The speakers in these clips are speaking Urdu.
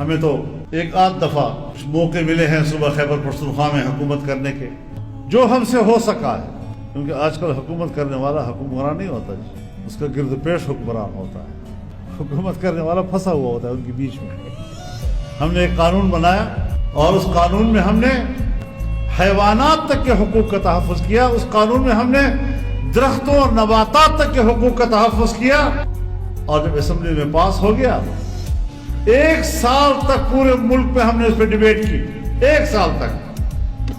ہمیں تو ایک آدھ دفعہ موقع ملے ہیں صوبہ خیبر پختونخوا میں حکومت کرنے کے، جو ہم سے ہو سکا ہے، کیونکہ آج کل حکومت کرنے والا حکمران نہیں ہوتا جی، اس کا گرد پیش حکمران ہوتا ہے، حکومت کرنے والا پھنسا ہوا ہوتا ہے ان کے بیچ میں۔ ہم نے ایک قانون بنایا اور اس قانون میں ہم نے حیوانات تک کے حقوق کا تحفظ کیا، اس قانون میں ہم نے درختوں اور نباتات تک کے حقوق کا تحفظ کیا، اور جب اسمبلی میں پاس ہو گیا 1 سال تک پورے ملک میں ہم نے اس پہ ڈیبیٹ کی، 1 سال تک،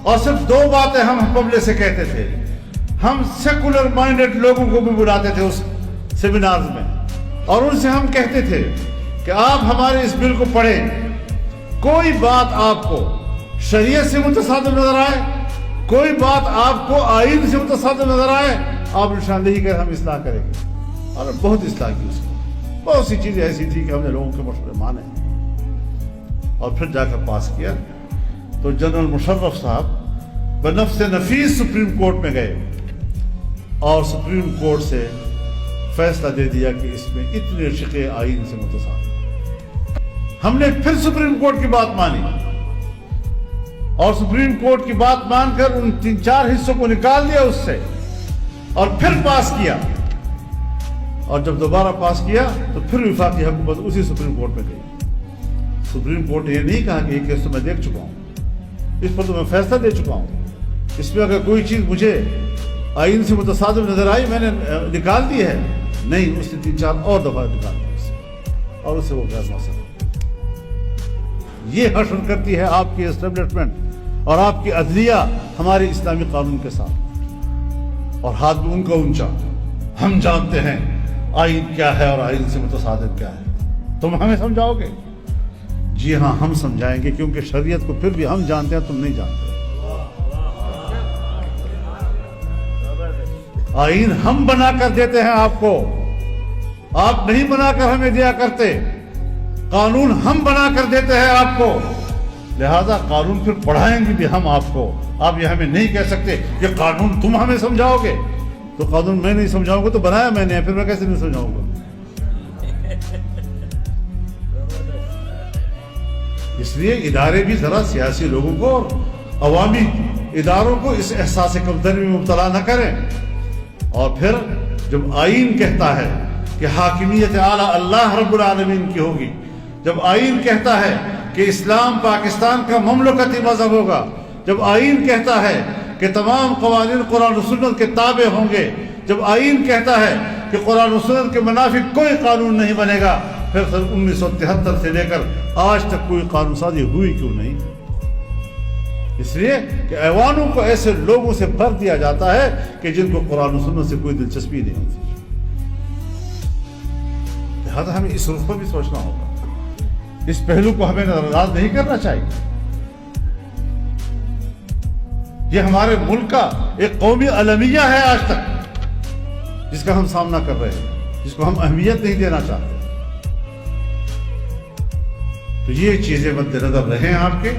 اور صرف 2 باتیں ہم پبلک سے کہتے تھے۔ ہم سیکولر مائنڈڈ لوگوں کو بھی بلاتے تھے اس سیمینارز میں، اور ان سے ہم کہتے تھے کہ آپ ہمارے اس بل کو پڑھیں، کوئی بات آپ کو شریعت سے متصادم نظر آئے، کوئی بات آپ کو آئین سے متصادم نظر آئے، آپ نشاندہی کر ہم اصلاح کریں گے۔ اور بہت اصلاح کی اس کی، بہت سی چیزیں ایسی تھی کہ ہم نے لوگوں کے مشورے مانے اور پھر جا کر پاس کیا۔ تو جنرل مشرف صاحب بنفس نفیس سپریم کورٹ میں گئے اور سپریم کورٹ سے فیصلہ دے دیا کہ اس میں اتنے شقے آئین سے متصادم۔ ہم نے پھر سپریم کورٹ کی بات مانی اور سپریم کورٹ کی بات مان کر ان 3-4 حصوں کو نکال دیا اس سے، اور پھر پاس کیا، اور جب دوبارہ پاس کیا تو پھر وفاقی حکومت اسی سپریم کورٹ میں گئی۔ سپریم کورٹ نے یہ نہیں کہا کہ یہ کیس تو میں دیکھ چکا ہوں، اس پر تو میں فیصلہ دے چکا ہوں، اس میں اگر کوئی چیز مجھے آئین سے متصادم نظر آئی میں نے نکال دی ہے، نہیں، اس نے 3-4 اور دفعہ نکال دی اس سے، اور اس سے وہ غیر موثر۔ یہ حشر کرتی ہے آپ کی اسٹیبلشمنٹ اور آپ کی عدلیہ ہمارے اسلامی قانون کے ساتھ، اور ہاتھ بھی ان کا اونچا۔ ہم جانتے ہیں آئین کیا ہے اور آئین سے متصادم کیا ہے، تم ہمیں سمجھاؤ گے؟ جی ہاں، ہم سمجھائیں گے، کیونکہ شریعت کو پھر بھی ہم جانتے ہیں، تم نہیں جانتے۔ آئین ہم بنا کر دیتے ہیں آپ کو، آپ نہیں بنا کر ہمیں دیا کرتے، قانون ہم بنا کر دیتے ہیں آپ کو، لہذا قانون پھر پڑھائیں گے بھی ہم آپ کو۔ آپ یہ ہمیں نہیں کہہ سکتے کہ قانون تم ہمیں سمجھاؤ گے، تو قانون میں نہیں سمجھاؤں گا تو بنایا میں نے، پھر میں کیسے نہیں سمجھاؤں گا؟ اس لیے ادارے بھی ذرا سیاسی لوگوں کو اور عوامی اداروں کو اس احساس کمتری میں مبتلا نہ کریں۔ اور پھر جب آئین کہتا ہے کہ حاکمیت اعلیٰ اللہ رب العالمین کی ہوگی، جب آئین کہتا ہے کہ اسلام پاکستان کا مملکتی مذہب ہوگا، جب آئین کہتا ہے کہ تمام قوانین قرآن و سنت کے تابع ہوں گے، جب آئین کہتا ہے کہ قرآن و سنت کے منافق کوئی قانون نہیں بنے گا، پھر 1973 سے لے کر آج تک کوئی قانون سازی ہوئی کیوں نہیں؟ اس لیے کہ ایوانوں کو ایسے لوگوں سے بھر دیا جاتا ہے کہ جن کو قرآن و سنت سے کوئی دلچسپی نہیں ہوتی۔ لہذا ہمیں اس رخ پر بھی سوچنا ہوگا، اس پہلو کو ہمیں نظر انداز نہیں کرنا چاہیے۔ یہ ہمارے ملک کا ایک قومی المیہ ہے آج تک، جس کا ہم سامنا کر رہے ہیں، جس کو ہم اہمیت نہیں دینا چاہتے۔ تو یہ چیزیں مد نظر رہیں آپ کے۔